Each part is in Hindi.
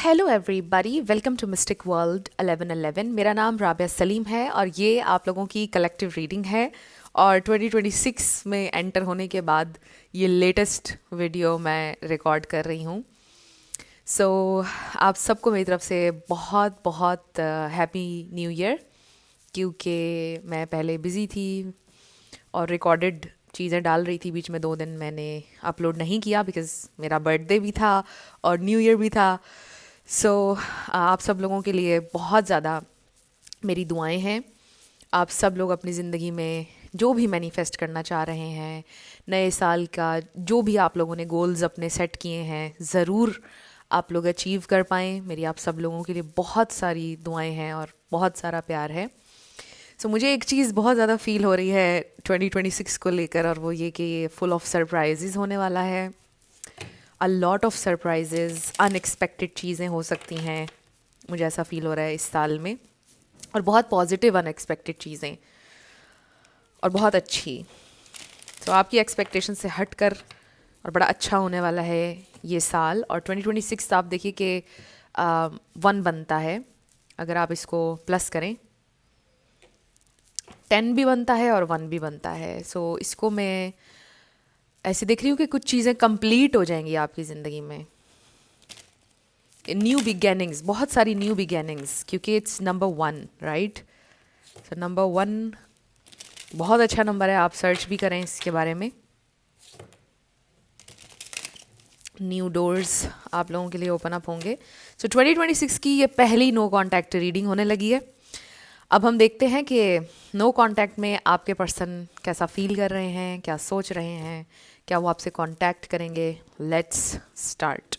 Hello everybody, welcome to mystic world 1111। मेरा नाम राबिया सलीम है और ये आप लोगों की कलेक्टिव रीडिंग है। और 2026 में एंटर होने के बाद ये लेटेस्ट वीडियो मैं रिकॉर्ड कर रही हूँ। सो आप सबको मेरी तरफ से बहुत बहुत हैप्पी न्यू ईयर। क्योंकि मैं पहले बिज़ी थी और रिकॉर्डेड चीज़ें डाल रही थी, बीच में 2 दिन मैंने अपलोड नहीं किया बिकॉज़ मेरा बर्थडे भी था और न्यू ईयर भी था। सो आप सब लोगों के लिए बहुत ज़्यादा मेरी दुआएं हैं। आप सब लोग अपनी ज़िंदगी में जो भी मैनिफेस्ट करना चाह रहे हैं, नए साल का जो भी आप लोगों ने गोल्स अपने सेट किए हैं, ज़रूर आप लोग अचीव कर पाएँ। मेरी आप सब लोगों के लिए बहुत सारी दुआएं हैं और बहुत सारा प्यार है। सो मुझे एक चीज़ बहुत ज़्यादा फील हो रही है 2026 को लेकर, और वो ये कि ये फुल ऑफ सरप्राइजेज़ होने वाला है। A lot of surprises, unexpected चीज़ें हो सकती हैं, मुझे ऐसा फील हो रहा है इस साल में। और बहुत पॉजिटिव अनएक्सपेक्टेड चीज़ें और बहुत अच्छी। तो आपकी एक्सपेक्टेशन से हट कर और बड़ा अच्छा होने वाला है ये साल। और 2026 आप देखिए कि 1 बनता है, अगर आप इसको प्लस करें 10 भी बनता है और 1 भी बनता है। सो इसको मैं ऐसे देख रही हूँ कि कुछ चीज़ें कंप्लीट हो जाएंगी आपकी ज़िंदगी में। न्यू बिगेनिंग्स, बहुत सारी न्यू बिगेनिंग्स, क्योंकि it's number 1, right. So number 1 बहुत अच्छा नंबर है, आप सर्च भी करें इसके बारे में। न्यू डोर्स आप लोगों के लिए ओपन अप होंगे। सो 2026 की ये पहली नो कांटेक्ट रीडिंग होने लगी है। अब हम देखते हैं कि नो कांटेक्ट में आपके पर्सन कैसा फील कर रहे हैं, क्या सोच रहे हैं, क्या वो आपसे कांटेक्ट करेंगे। Let's start.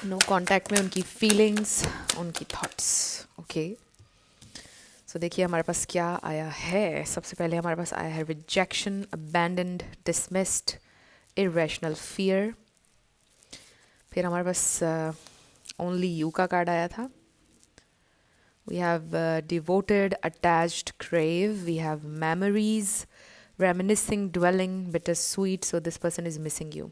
नो कांटेक्ट में उनकी फीलिंग्स, उनकी थॉट्स। ओके, सो देखिए हमारे पास क्या आया है। सबसे पहले हमारे पास आया है rejection, abandoned, dismissed, irrational fear. फिर हमारे पास ओनली यू का कार्ड आया था। We have devoted, attached, crave. We have memories, reminiscing, dwelling, bittersweet. So this person is missing you.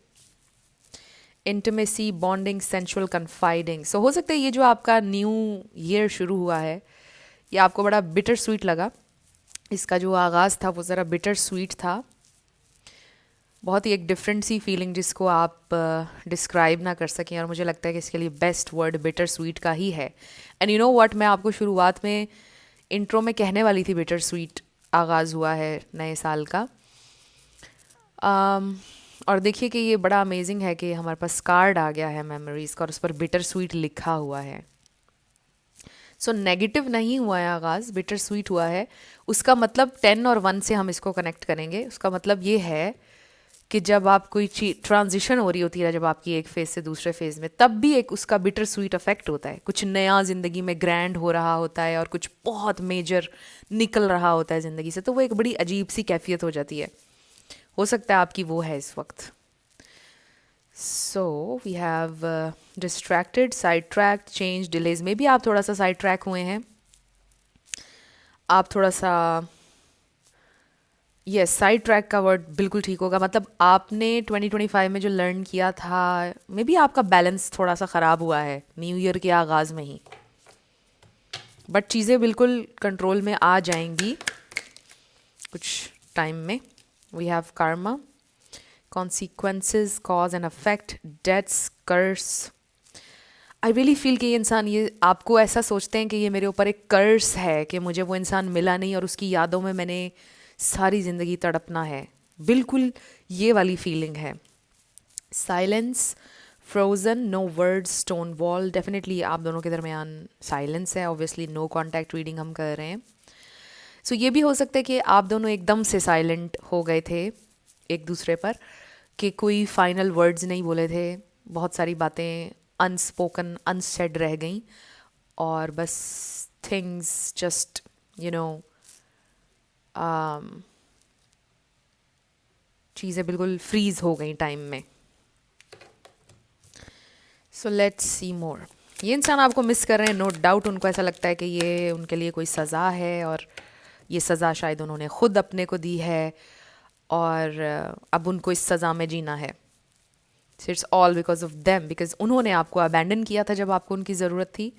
Intimacy, bonding, sensual, confiding. So हो सकता है ये जो आपका न्यू ईयर शुरू हुआ है ये आपको बड़ा बिटर स्वीट लगा। इसका जो आगाज़ था वो ज़रा बिटर स्वीट था, बहुत ही एक डिफरेंट सी फीलिंग जिसको आप डिस्क्राइब ना कर सकें। और मुझे लगता है कि इसके लिए बेस्ट वर्ड बिटर स्वीट का ही है। एंड यू नो व्हाट, मैं आपको शुरुआत में इंट्रो में कहने वाली थी बिटर स्वीट आगाज़ हुआ है नए साल का। और देखिए कि ये बड़ा अमेजिंग है कि हमारे पास कार्ड आ गया है मेमोरीज़ का और उस पर बिटर स्वीट लिखा हुआ है। सो नेगेटिव नहीं हुआ है आगाज़, बिटर स्वीट हुआ है। उसका मतलब 10 और 1 से हम इसको कनेक्ट करेंगे। उसका मतलब ये है कि जब आप कोई चीज ट्रांजिशन हो रही होती है, जब आपकी एक फेज से दूसरे फेज में, तब भी एक उसका बिटर स्वीट इफेक्ट होता है। कुछ नया ज़िंदगी में ग्रैंड हो रहा होता है और कुछ बहुत मेजर निकल रहा होता है ज़िंदगी से, तो वो एक बड़ी अजीब सी कैफियत हो जाती है। हो सकता है आपकी वो है इस वक्त। So we have distracted, side track, change, delays. में भी आप थोड़ा सा साइड ट्रैक हुए हैं, आप थोड़ा सा, यस, साइड ट्रैक का वर्ड बिल्कुल ठीक होगा। मतलब आपने 2025 में जो लर्न किया था, मे बी आपका बैलेंस थोड़ा सा ख़राब हुआ है न्यू ईयर के आगाज़ में ही, बट चीज़ें बिल्कुल कंट्रोल में आ जाएंगी कुछ टाइम में। We have karma, consequences, cause and effect, debts, curse. I really feel कि ये इंसान, ये आपको ऐसा सोचते हैं कि ये मेरे ऊपर एक कर्स है कि मुझे वो इंसान मिला नहीं और उसकी यादों में मैंने सारी ज़िंदगी तड़पना है। बिल्कुल ये वाली फीलिंग है। Silence, frozen, no words, stone wall. Definitely आप दोनों के दरमियान साइलेंस है। ऑब्वियसली नो कॉन्टैक्ट रीडिंग हम कर रहे हैं। सो ये भी हो सकता है कि आप दोनों एकदम से साइलेंट हो गए थे एक दूसरे पर, कि कोई फाइनल वर्ड्स नहीं बोले थे, बहुत सारी बातें अनस्पोकन, अनसेड रह गई और बस थिंग्स जस्ट यू नो चीज़ें बिल्कुल फ्रीज हो गई टाइम में। सो लेट्स सी मोर। ये इंसान आपको मिस कर रहे हैं, नो डाउट। उनको ऐसा लगता है कि ये उनके लिए कोई सज़ा है और ये सज़ा शायद उन्होंने ख़ुद अपने को दी है और अब उनको इस सज़ा में जीना है। It's all because of them, because उन्होंने आपको अबैंडन किया था जब आपको उनकी ज़रूरत थी.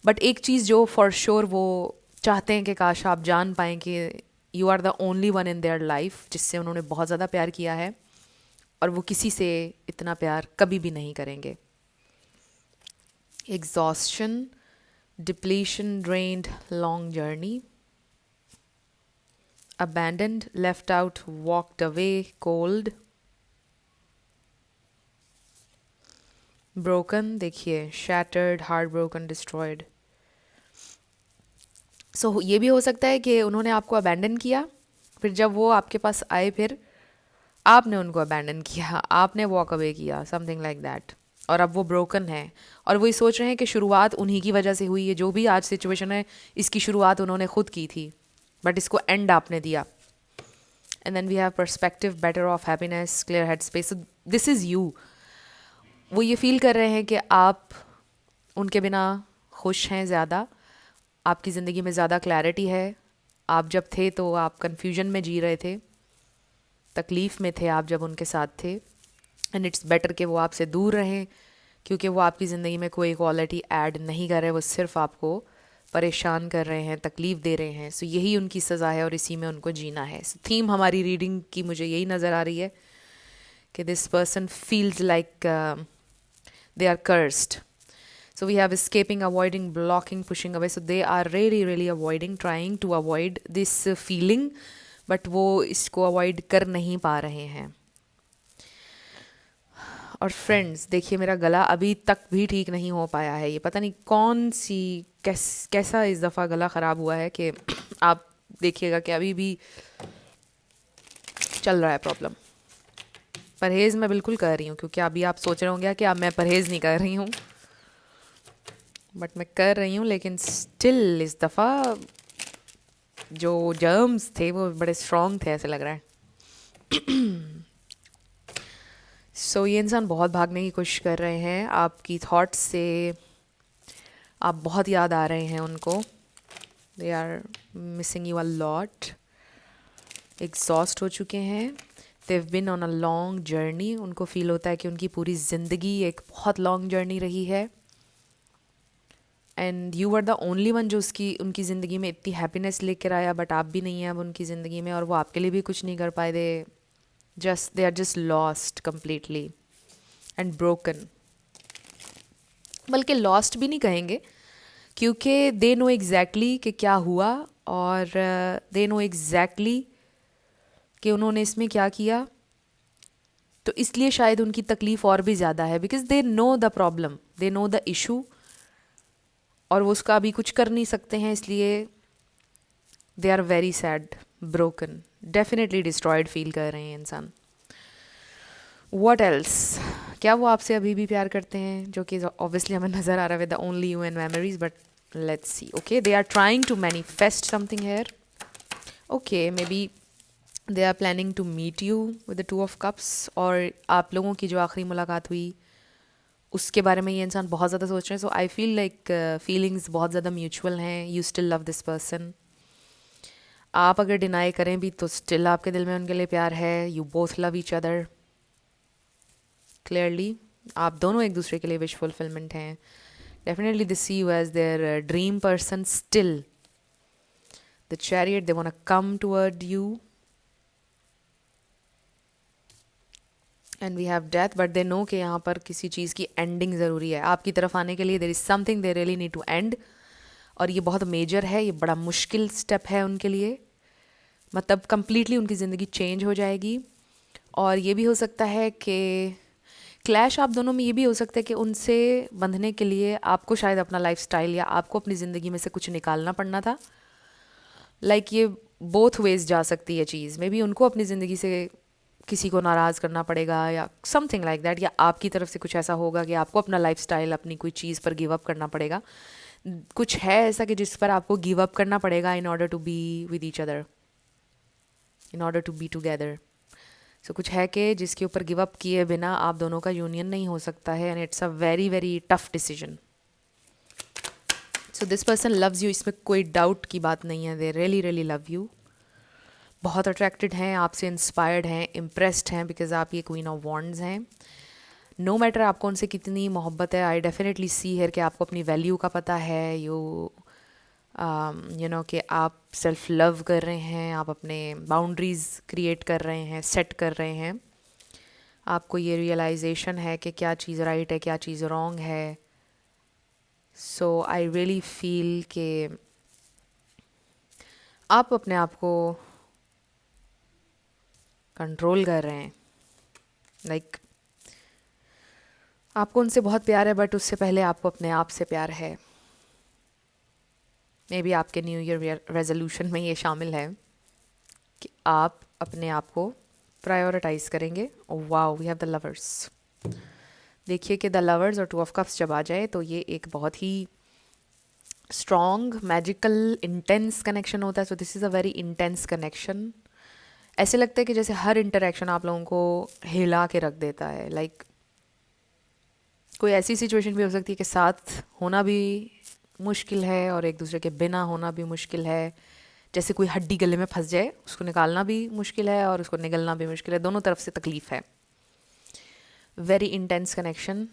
बट एक चीज़ जो फॉर श्योर वो चाहते हैं कि काश आप जान पाएँ कि you are the only one in their life जिससे उन्होंने बहुत ज़्यादा प्यार किया है, और वो किसी से इतना प्यार कभी भी नहीं करेंगे. Exhaustion, depletion, drained, long journey, abandoned, left out, walked away, cold, broken, देखिए shattered, heartbroken, destroyed. So ये भी हो सकता है कि उन्होंने आपको abandon किया, फिर जब वो आपके पास आए फिर आपने उनको abandon किया, आपने walk away किया, something like that. और अब वो broken है और वही सोच रहे हैं कि शुरुआत उन्हीं की वजह से हुई है. जो भी आज सिचुएशन है इसकी शुरुआत उन्होंने खुद की थी, बट इसको एंड आपने दिया. And then we have perspective, better off, happiness, clear head space. So this is you. वो ये फील कर रहे हैं कि आप उनके बिना खुश हैं ज़्यादा, आपकी ज़िंदगी में ज़्यादा क्लैरिटी है. आप जब थे तो आप कन्फ्यूजन में जी रहे थे, तकलीफ़ में थे आप जब उनके साथ थे. एंड इट्स बेटर कि वो आपसे दूर रहें, क्योंकि वो आपकी ज़िंदगी में कोई क्वालिटी ऐड नहीं कर रहे, वो सिर्फ आपको परेशान कर रहे हैं, तकलीफ़ दे रहे हैं. सो यही उनकी सज़ा है और इसी में उनको जीना है. सो थीम हमारी रीडिंग की मुझे यही नज़र आ रही है कि this person feels like they are cursed. So we have escaping, avoiding, blocking, pushing away. So they are really avoiding, trying to avoid this feeling, but वो इसको अवॉइड कर नहीं पा रहे हैं. और फ्रेंड्स देखिए, मेरा गला अभी तक भी ठीक नहीं हो पाया है. ये पता नहीं कौन सी कैसा इस दफ़ा गला ख़राब हुआ है कि आप देखिएगा कि अभी भी चल रहा है प्रॉब्लम. परहेज़ मैं बिल्कुल कर रही हूँ, क्योंकि अभी आप सोच रहे होंगे कि अब मैं परहेज़ नहीं कर रही हूँ, बट मैं कर रही हूँ. लेकिन स्टिल इस दफ़ा जो जर्म्स थे वो बड़े स्ट्रॉन्ग थे, ऐसे लग रहा है. सो ये इंसान बहुत भागने की कोशिश कर रहे हैं आपकी थॉट्स से. आप बहुत याद आ रहे हैं उनको. They are missing you a lot. Exhaust हो चुके हैं. They've been on a long journey. उनको फील होता है कि उनकी पूरी ज़िंदगी एक बहुत लॉन्ग जर्नी रही है, and you are the only one जो उनकी ज़िंदगी में इतनी हैप्पीनेस लेकर आया, बट आप भी नहीं हैं अब उनकी ज़िंदगी में, और वो आपके लिए भी कुछ नहीं कर पाए. they are just lost completely and broken. बल्कि lost भी नहीं कहेंगे, क्योंकि they know exactly कि क्या हुआ, और they know exactly कि उन्होंने इसमें क्या किया. तो इसलिए शायद उनकी तकलीफ़ और भी ज़्यादा है, because they know the problem, they know the issue, और वो उसका अभी कुछ कर नहीं सकते हैं. इसलिए they are very sad, broken, definitely destroyed feel कर रहे हैं इंसान. What else? क्या वो आपसे अभी भी प्यार करते हैं? जो कि ऑब्वियसली हमें नज़र आ रहा है, the only you in memories. But let's see. Okay, they are trying to manifest something here. Okay, maybe they are planning to meet you with the 2 of Cups. और आप लोगों की जो आखिरी मुलाकात हुई उसके बारे में ये इंसान बहुत ज़्यादा सोच रहे हैं. सो आई फील लाइक फीलिंग्स बहुत ज़्यादा म्यूचुअल हैं. You still love this person. आप अगर डिनाई करें भी तो स्टिल आपके दिल में उनके लिए प्यार है. You both love each other clearly. आप दोनों एक दूसरे के लिए विश फुलफिलमेंट हैं. Definitely they see you as their dream person still. The chariot, they want to come toward you, and we have death. But they know कि यहाँ पर किसी चीज़ की एंडिंग ज़रूरी है. आपकी तरफ आने के लिए there is something they really need to end, और ये बहुत मेजर है. ये बड़ा मुश्किल स्टेप है उनके लिए. मतलब कंप्लीटली उनकी ज़िंदगी चेंज हो जाएगी. और ये भी हो सकता है कि क्लैश आप दोनों में ये भी हो सकता है कि उनसे बंधने के लिए आपको शायद अपना लाइफस्टाइल या आपको अपनी ज़िंदगी में से कुछ निकालना पड़ना था. लाइक ये बोथ वेज जा सकती है चीज़. मे बी उनको अपनी ज़िंदगी से किसी को नाराज़ करना पड़ेगा या समथिंग लाइक दैट, या आपकी तरफ से कुछ ऐसा होगा कि आपको अपना लाइफस्टाइल, अपनी कोई चीज़ पर गिव अप करना पड़ेगा. कुछ है ऐसा कि जिस पर आपको गिव अप करना पड़ेगा in order to be with each other, in order to be together. So कुछ है कि जिसके ऊपर गिव अप किए बिना आप दोनों का यूनियन नहीं हो सकता है, and it's a very tough decision. So this person loves you, इसमें कोई डाउट की बात नहीं है. They really love you. बहुत अट्रैक्टेड हैं आपसे, इंस्पायर्ड हैं, इम्प्रेस्ड हैं, बिकॉज आप ये क्वीन ऑफ वॉन्ड्स हैं. नो मैटर आपको उनसे कितनी मोहब्बत है, आई डेफिनेटली सी है कि आपको अपनी वैल्यू का पता है, यू नो कि आप सेल्फ लव कर रहे हैं, आप अपने बाउंड्रीज़ क्रिएट कर रहे हैं, सेट कर रहे हैं, आपको ये रियलाइजेशन है कि क्या चीज़ राइट है, क्या चीज़ रॉन्ग है. सो आई रियली फील कि आप अपने आप को कंट्रोल कर रहे हैं. लाइक आपको उनसे बहुत प्यार है, बट उससे पहले आपको अपने आप से प्यार है. मे बी आपके न्यू ईयर रेजोल्यूशन में ये शामिल है कि आप अपने आप को प्रायोरिटाइज करेंगे. Wow, we have the lovers. देखिए कि द लवर्स और 2 of Cups जब आ जाए तो ये एक बहुत ही स्ट्रॉन्ग, मैजिकल, इंटेंस कनेक्शन होता है. सो this is a very intense connection. ऐसे लगता है कि जैसे हर इंटरेक्शन आप लोगों को हिला के रख देता है. लाइक कोई ऐसी सिचुएशन भी हो सकती है कि साथ होना भी मुश्किल है और एक दूसरे के बिना होना भी मुश्किल है. जैसे कोई हड्डी गले में फंस जाए, उसको निकालना भी मुश्किल है और उसको निगलना भी मुश्किल है. दोनों तरफ से तकलीफ़ है. Very intense connection.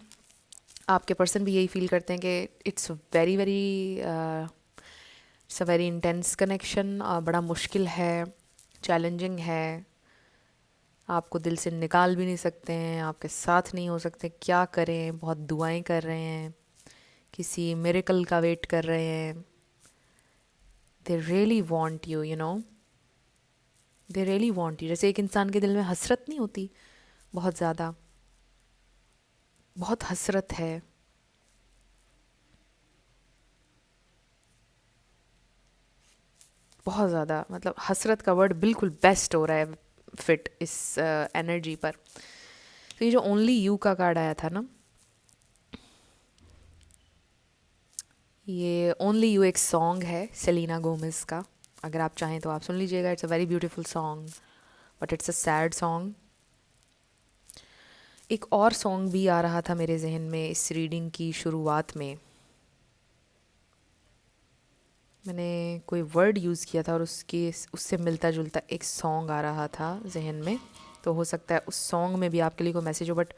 आपके पर्सन भी यही फील करते हैं कि it's very very it's a very intense connection. बड़ा मुश्किल है, चैलेंजिंग है, आपको दिल से निकाल भी नहीं सकते हैं, आपके साथ नहीं हो सकते. क्या करें, बहुत दुआएं कर रहे हैं, किसी मिरेकल का वेट कर रहे हैं. They really want you, you know, they really want you. जैसे एक इंसान के दिल में हसरत नहीं होती, बहुत ज़्यादा, बहुत हसरत है. बहुत ज़्यादा, मतलब हसरत का वर्ड बिल्कुल बेस्ट हो रहा है फिट इस एनर्जी पर. तो ये जो ओनली यू का कार्ड आया था ना, ये ओनली यू एक सॉन्ग है सेलिना गोमेज का. अगर आप चाहें तो आप सुन लीजिएगा. It's a very beautiful song, but it's a sad song. एक और सॉन्ग भी आ रहा था मेरे जहन में इस रीडिंग की शुरुआत में. मैंने कोई वर्ड यूज़ किया था और उससे मिलता जुलता एक सॉन्ग आ रहा था जहन में. तो हो सकता है उस सॉन्ग में भी आपके लिए कोई मैसेज हो, बट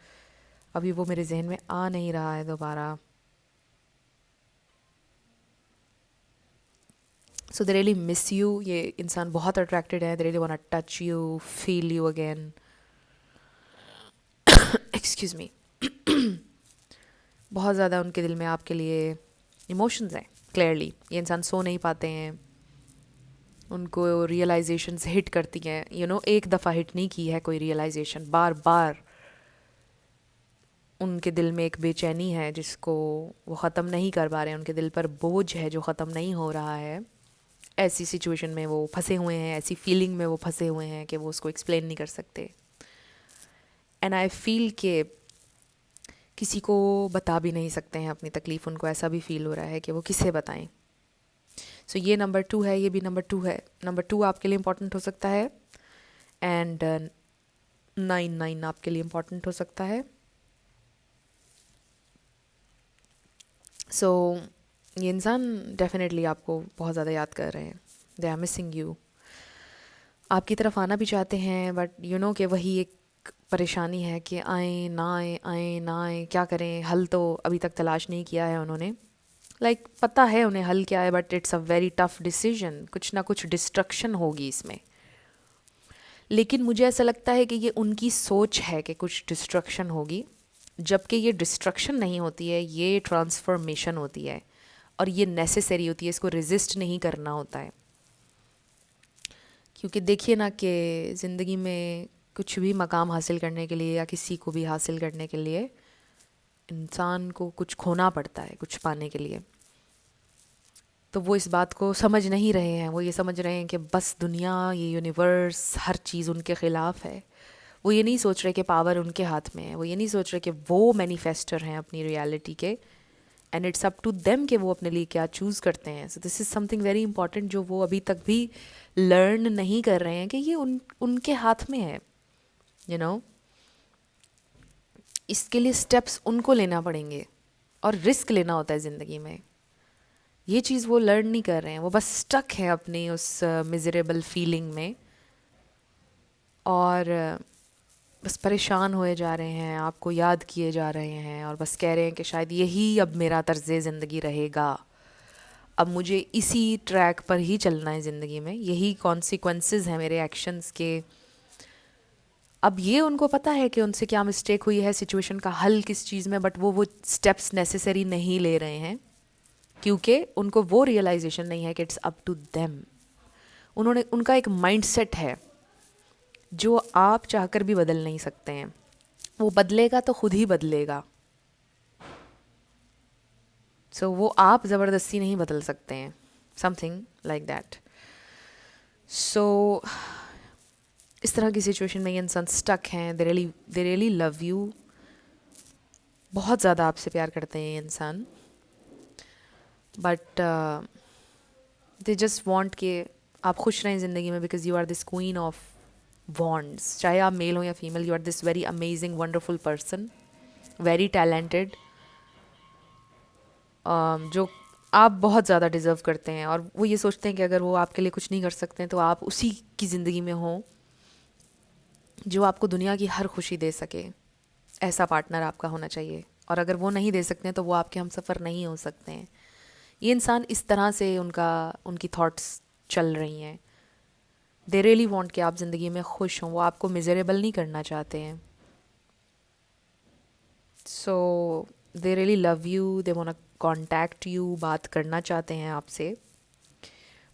अभी वो मेरे जहन में आ नहीं रहा है दोबारा. So they really miss you. ये इंसान बहुत अट्रैक्टेड है. They really want to touch you, feel you again. Excuse me. बहुत ज़्यादा उनके दिल में आपके लिए इमोशंस हैं. क्लियरली ये इंसान सो नहीं पाते हैं, उनको रियलाइजेशंस हिट करती हैं. यू नो, एक दफ़ा हिट नहीं की है कोई रियलाइजेशन, बार बार उनके दिल में एक बेचैनी है जिसको वो ख़त्म नहीं कर पा रहे हैं. उनके दिल पर बोझ है जो ख़त्म नहीं हो रहा है. ऐसी सिचुएशन में वो फंसे हुए हैं, ऐसी फीलिंग में वो फंसे हुए हैं कि वो उसको एक्सप्लेन नहीं कर सकते. एंड आई फील के किसी को बता भी नहीं सकते हैं अपनी तकलीफ़. उनको ऐसा भी फील हो रहा है कि वो किसे बताएं. सो ये नंबर 2 है, ये भी नंबर 2 है. नंबर 2 आपके लिए इम्पोर्टेंट हो सकता है, एंड 9 आपके लिए इम्पोर्टेंट हो सकता है. सो ये इंसान डेफिनेटली आपको बहुत ज़्यादा याद कर रहे हैं. They are missing you. आपकी तरफ आना भी चाहते हैं, बट यू नो कि वही एक परेशानी है कि आए ना आए, आए ना आए, क्या करें. हल तो अभी तक तलाश नहीं किया है उन्होंने. लाइक पता है उन्हें हल क्या है, but it's a very tough decision. कुछ ना कुछ डिस्ट्रक्शन होगी इसमें. लेकिन मुझे ऐसा लगता है कि ये उनकी सोच है कि कुछ डिस्ट्रक्शन होगी, जबकि ये डिस्ट्रक्शन नहीं होती है, ये ट्रांसफॉर्मेशन होती है. और ये नेसेसरी होती है, इसको रेजिस्ट नहीं करना होता है. क्योंकि देखिए ना कि ज़िंदगी में कुछ भी मकाम हासिल करने के लिए या किसी को भी हासिल करने के लिए इंसान को कुछ खोना पड़ता है कुछ पाने के लिए. तो वो इस बात को समझ नहीं रहे हैं. वो ये समझ रहे हैं कि बस दुनिया, ये यूनिवर्स, हर चीज़ उनके ख़िलाफ़ है. वो ये नहीं सोच रहे कि पावर उनके हाथ में है. वो ये नहीं सोच रहे कि वो मैनिफेस्टर हैं अपनी रियलिटी के, and it's up to them कि वो अपने लिए क्या चूज़ करते हैं. So this is something very important जो वो अभी तक भी लर्न नहीं कर रहे हैं कि ये उनके हाथ में है. You you know know? इसके लिए स्टेप्स उनको लेना पड़ेंगे और रिस्क लेना होता है ज़िंदगी में. ये चीज़ वो लर्न नहीं कर रहे हैं. वो बस स्टक है अपनी उस मिजरेबल फीलिंग में. और बस परेशान हुए जा रहे हैं, आपको याद किए जा रहे हैं और बस कह रहे हैं कि शायद यही अब मेरा तर्ज़े ज़िंदगी रहेगा, अब मुझे इसी ट्रैक पर ही चलना है ज़िंदगी में, यही कॉन्सिक्वेंसेस हैं मेरे एक्शंस के। अब ये उनको पता है कि उनसे क्या मिस्टेक हुई है, सिचुएशन का हल किस चीज़ में, बट वो स्टेप्स नेसेसरी नहीं ले रहे हैं क्योंकि उनको वो रियलाइजेशन नहीं है कि इट्स अप टू देम। उनका एक माइंडसेट है जो आप चाहकर भी बदल नहीं सकते हैं। वो बदलेगा तो खुद ही बदलेगा। सो वो आप ज़बरदस्ती नहीं बदल सकते हैं, समथिंग लाइक दैट। सो इस तरह की सिचुएशन में ये इंसान स्टक हैं। दे रियली लव यू, बहुत ज़्यादा आपसे प्यार करते हैं ये इंसान, बट दे जस्ट वांट कि आप खुश रहें ज़िंदगी में, because you are this queen of wands. चाहे आप मेल हो या female, you are this very amazing wonderful person, very talented, जो आप बहुत ज़्यादा डिज़र्व करते हैं। और वो ये सोचते हैं कि अगर वो आपके लिए कुछ नहीं कर सकते हैं तो आप उसी की ज़िंदगी में हों जो आपको दुनिया की हर खुशी दे सके। ऐसा पार्टनर आपका होना चाहिए, और अगर वो नहीं दे सकते हैं तो वो आपके हम सफ़र नहीं हो सकते हैं। ये इंसान इस तरह से उनकी थॉट्स चल रही हैं। दे रियली वांट कि आप ज़िंदगी में खुश हों, वो आपको मिजरेबल नहीं करना चाहते हैं। So they really love you, they want contact you, बात करना चाहते हैं आपसे,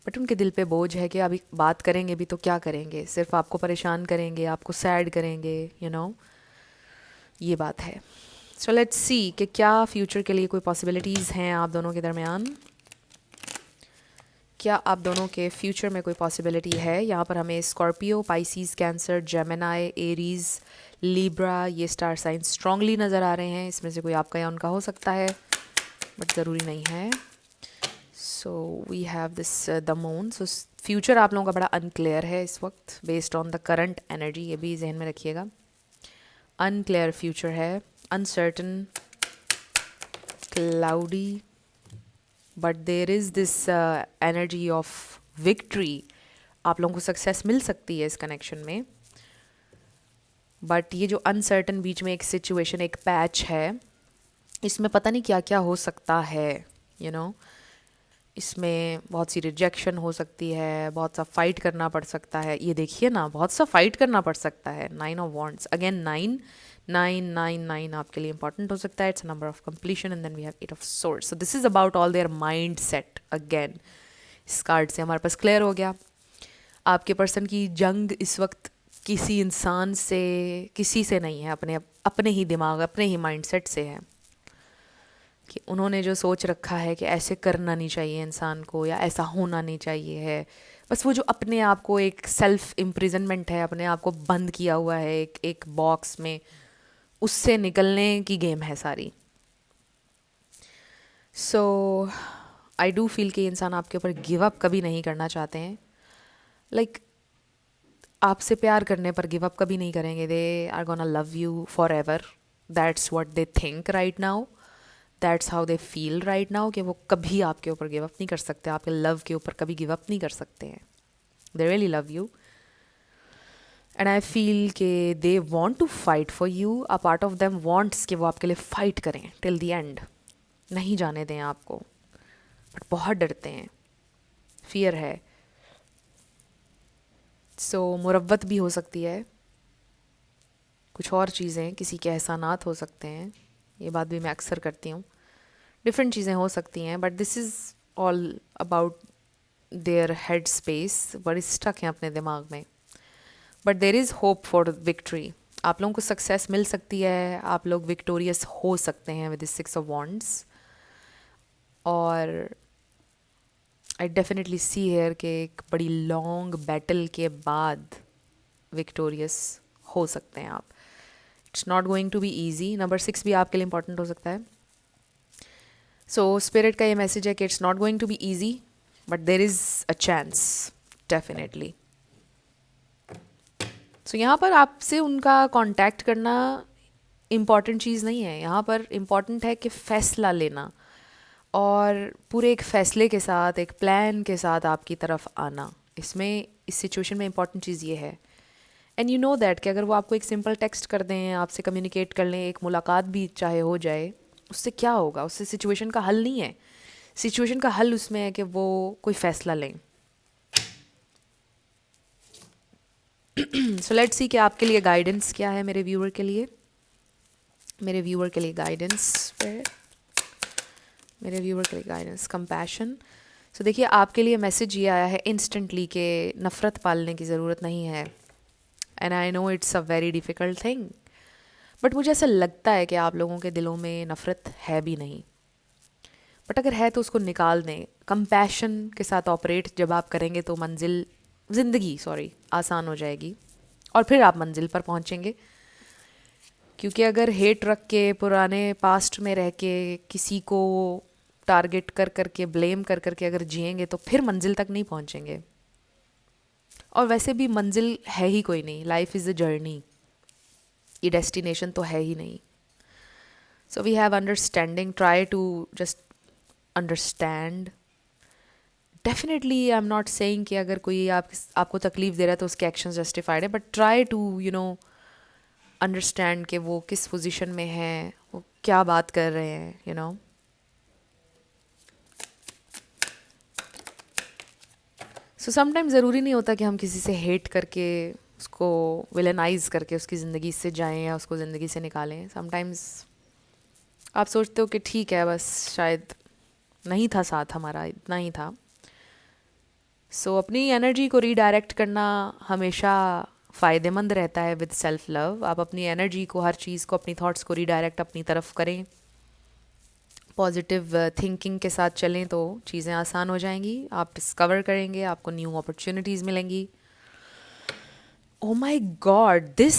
बट उनके दिल पे बोझ है कि अभी बात करेंगे भी तो क्या करेंगे, सिर्फ आपको परेशान करेंगे, आपको सैड करेंगे, ये बात है। सो लेट्स सी कि क्या फ्यूचर के लिए कोई पॉसिबिलिटीज़ हैं आप दोनों के दरमियान। क्या आप दोनों के फ्यूचर में कोई पॉसिबिलिटी है? यहाँ पर हमें Scorpio, Pisces, cancer, Gemini, Aries, Libra, ये स्टार साइन स्ट्रांगली नज़र आ रहे हैं। इसमें से कोई आपका या उनका हो सकता है, बट ज़रूरी नहीं है। So we have this the moon. So future आप लोगों का बड़ा अनक्लियर है इस वक्त, based on the current energy, ये भी जहन में रखिएगा। अनक्लियर फ्यूचर है, uncertain, cloudy, but there is this energy of victory. आप लोगों को सक्सेस मिल सकती है इस कनेक्शन में, बट ये जो अनसर्टन बीच में एक सिचुएशन, एक पैच है, इसमें पता नहीं क्या क्या हो सकता है। इसमें बहुत सी रिजेक्शन हो सकती है, बहुत सा फाइट करना पड़ सकता है। ये देखिए ना, बहुत सा फाइट करना पड़ सकता है। 9 ऑफ वॉन्ड्स, अगेन 9 9 9 9 आपके लिए इंपॉर्टेंट हो सकता है। It's number of completion, and then we have 8 of swords. So this is about all their mind set. Again इस कार्ड से हमारे पास क्लियर हो गया, आपके पर्सन की जंग इस वक्त किसी इंसान से, किसी से नहीं है, अपने ही दिमाग, अपने ही माइंड सेट से है। कि उन्होंने जो सोच रखा है कि ऐसे करना नहीं चाहिए इंसान को, या ऐसा होना नहीं चाहिए है, बस वो जो अपने आप को एक सेल्फ इम्प्रिजनमेंट है, अपने आप को बंद किया हुआ है एक बॉक्स में, उससे निकलने की गेम है सारी। सो आई डू फील कि इंसान आपके ऊपर गिव अप कभी नहीं करना चाहते हैं। लाइक आपसे प्यार करने पर गिव अप कभी नहीं करेंगे। They are gonna love you forever, that's what they think right now, that's how they feel right now, कि वो कभी आपके ऊपर गिव अप नहीं कर सकते, आपके लव के ऊपर कभी गिव अप नहीं कर सकते हैं। They really love you, and I feel कि they want to fight for you. A part of them wants कि वो आपके लिए फ़ाइट करें टिल द एंड, नहीं जाने दें आपको, बट बहुत डरते हैं, फियर है। सो मुरव्वत भी हो सकती है, कुछ और चीज़ें, किसी के एहसानात हो सकते हैं, ये बात भी मैं अक्सर करती हूँ। डिफरेंट चीज़ें हो सकती हैं, but this is all about their head space, बड़ी स्टक हैं अपने दिमाग में। But there is hope for victory. आप लोगों को सक्सेस मिल सकती है, आप लोग विक्टोरियस हो सकते हैं विद दिस 6 ऑफ वॉन्ड्स। और आई डेफिनेटली सी हेयर कि एक बड़ी लॉन्ग बैटल के बाद विक्टोरियस हो सकते हैं आप। It's not going to be easy. Number 6 भी आपके लिए इंपॉर्टेंट हो सकता है। सो स्पिरिट का ये मैसेज है कि it's not going to be easy, but there is a chance definitely. So यहाँ पर आपसे उनका कांटेक्ट करना इम्पॉर्टेंट चीज़ नहीं है, यहाँ पर इम्पॉर्टेंट है कि फ़ैसला लेना, और पूरे एक फ़ैसले के साथ, एक प्लान के साथ आपकी तरफ आना। इसमें, इस सिचुएशन में इम्पॉर्टेंट चीज़ ये है, एंड यू नो दैट कि अगर वो आपको एक सिंपल टेक्स्ट कर दें, आपसे कम्युनिकेट कर लें, एक मुलाकात भी चाहे हो जाए, उससे क्या होगा? उससे सिचुएशन का हल नहीं है। सिचुएशन का हल उसमें है कि वो कोई फ़ैसला लें। सो लेट्स सी कि आपके लिए गाइडेंस क्या है मेरे व्यूअर के लिए। मेरे व्यूअर के लिए गाइडेंस पे, मेरे व्यूअर के लिए गाइडेंस कंपैशन। सो देखिए, आपके लिए मैसेज ये आया है इंस्टेंटली कि नफ़रत पालने की ज़रूरत नहीं है। And I know it's a very difficult thing, but मुझे ऐसा लगता है कि आप लोगों के दिलों में नफ़रत है भी नहीं। बट अगर है तो उसको निकाल दें। कंपैशन के साथ ऑपरेट जब आप करेंगे तो ज़िंदगी आसान हो जाएगी और फिर आप मंजिल पर पहुंचेंगे। क्योंकि अगर हेट रख के, पुराने पास्ट में रह के, किसी को टारगेट कर करके, ब्लेम कर करके अगर जिएंगे तो फिर मंजिल तक नहीं पहुंचेंगे। और वैसे भी मंजिल है ही कोई नहीं, लाइफ इज़ अ जर्नी, ये डेस्टिनेशन तो है ही नहीं। So we have understanding, try to just understand. Definitely I am not saying कि अगर कोई आपको तकलीफ दे रहा है तो उसके एक्शन जस्टिफाइड है, बट ट्राई टू अंडरस्टैंड कि वो किस पोजीशन में है, वो क्या बात कर रहे हैं। सो समटाइम ज़रूरी नहीं होता कि हम किसी से हेट करके, उसको विलेनाइज करके उसकी ज़िंदगी से जाएं या उसको ज़िंदगी से निकालें। समटाइम्स आप सोचते हो कि ठीक है, बस शायद नहीं था साथ हमारा, इतना ही था। सो अपनी एनर्जी को रीडायरेक्ट करना हमेशा फ़ायदेमंद रहता है विद सेल्फ लव। आप अपनी एनर्जी को, हर चीज़ को, अपनी थॉट्स को रीडायरेक्ट अपनी तरफ करें, पॉजिटिव थिंकिंग के साथ चलें तो चीज़ें आसान हो जाएंगी। आप डिस्कवर करेंगे, आपको न्यू अपॉर्चुनिटीज़ मिलेंगी। Oh my God, this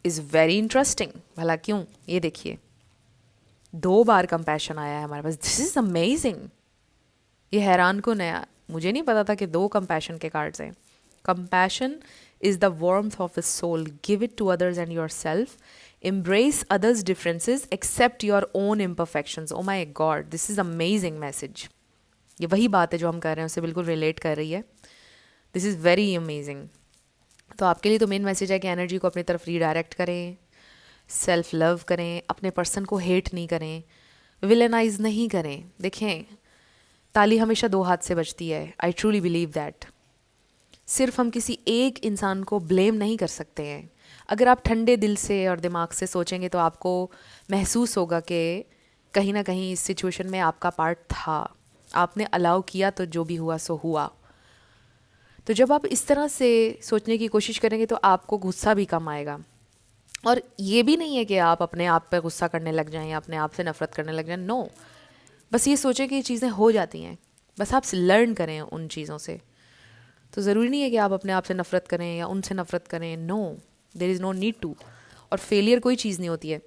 is very interesting. भला क्यों? ये देखिए, 2 बार कंपैशन आया है हमारे पास। This is amazing. ये हैरान को नया, मुझे नहीं पता था कि 2 कंपैशन के कार्ड्स हैं। Compassion is the warmth of the soul, give it to others and yourself, embrace others differences, accept your own imperfections. Oh my god, this is amazing message. ये वही बात है जो हम कर रहे हैं, उससे बिल्कुल रिलेट कर रही है। This is very amazing. तो आपके लिए तो मेन मैसेज है कि एनर्जी को अपनी तरफ रीडायरेक्ट करें, सेल्फ लव करें, अपने पर्सन को हेट नहीं करें, विलेनाइज नहीं करें। देखें, ताली हमेशा 2 हाथ से बजती है। I truly believe that. सिर्फ हम किसी एक इंसान को ब्लेम नहीं कर सकते हैं। अगर आप ठंडे दिल से और दिमाग से सोचेंगे तो आपको महसूस होगा कि कहीं ना कहीं इस सिचुएशन में आपका पार्ट था, आपने अलाउ किया तो जो भी हुआ सो हुआ। तो जब आप इस तरह से सोचने की कोशिश करेंगे तो आपको गुस्सा भी कम आएगा। और ये भी नहीं है कि आप अपने आप पर गुस्सा करने लग जाएं या अपने आप से नफरत करने लग जाएं। नो, बस ये सोचें कि ये चीज़ें हो जाती हैं, बस आप लर्न करें उन चीज़ों से। तो ज़रूरी नहीं है कि आप अपने आप से नफ़रत करें या उनसे नफ़रत करें। No, there is no need to. और फेलियर कोई चीज़ नहीं होती है।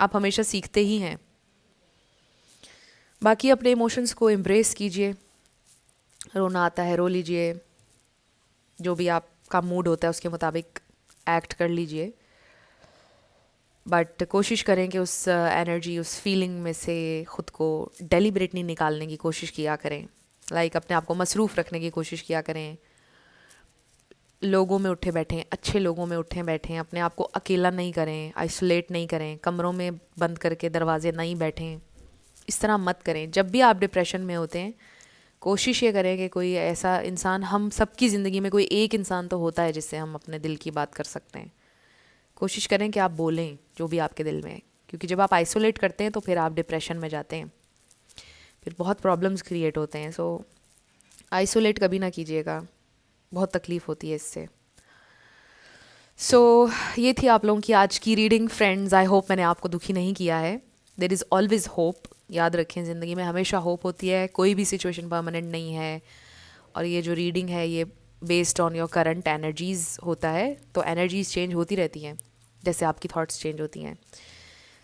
आप हमेशा सीखते ही हैं। बाकी अपने इमोशंस को एम्ब्रेस कीजिए। रोना आता है रो लीजिए, जो भी आपका मूड होता है उसके मुताबिक एक्ट कर लीजिए। बट कोशिश करें कि उस एनर्जी, उस फीलिंग में से ख़ुद को डेलिबरेटली निकालने की कोशिश किया करें। लाइक अपने आप को मसरूफ़ रखने की कोशिश किया करें। लोगों में उठे बैठें, अच्छे लोगों में उठें बैठें, अपने आप को अकेला नहीं करें, आइसोलेट नहीं करें, कमरों में बंद करके दरवाजे नहीं बैठें। इस तरह मत करें। जब भी आप डिप्रेशन में होते हैं, कोशिश ये करें कि कोई ऐसा इंसान, हम सबकी ज़िंदगी में कोई एक इंसान तो होता है जिससे हम अपने दिल की बात कर सकते हैं। कोशिश करें कि आप बोलें जो भी आपके दिल में है, क्योंकि जब आप आइसोलेट करते हैं तो फिर आप डिप्रेशन में जाते हैं, फिर बहुत प्रॉब्लम्स क्रिएट होते हैं। सो आइसोलेट कभी ना कीजिएगा, बहुत तकलीफ़ होती है इससे। सो ये थी आप लोगों की आज की रीडिंग फ्रेंड्स। आई होप मैंने आपको दुखी नहीं किया है। There is always hope. याद रखें, ज़िंदगी में हमेशा होप होती है। कोई भी सिचुएशन परमानेंट नहीं है। और ये जो रीडिंग है ये based on your current energies होता है। तो एनर्जीज़ चेंज होती रहती हैं जैसे आपकी थॉट्स चेंज होती हैं।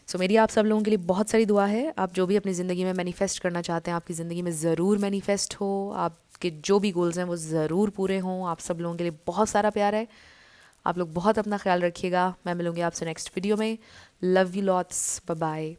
सो मेरी आप सब लोगों के लिए बहुत सारी दुआ है। आप जो भी अपनी ज़िंदगी में मैनिफेस्ट करना चाहते हैं, आपकी ज़िंदगी में ज़रूर मैनिफेस्ट हो। आपके जो भी गोल्स हैं वो ज़रूर पूरे हों। आप सब लोगों के लिए बहुत सारा प्यार है। आप लोग बहुत अपना ख्याल रखिएगा। मैं मिलूँगी आपसे नेक्स्ट वीडियो में। Love you lots, bye bye.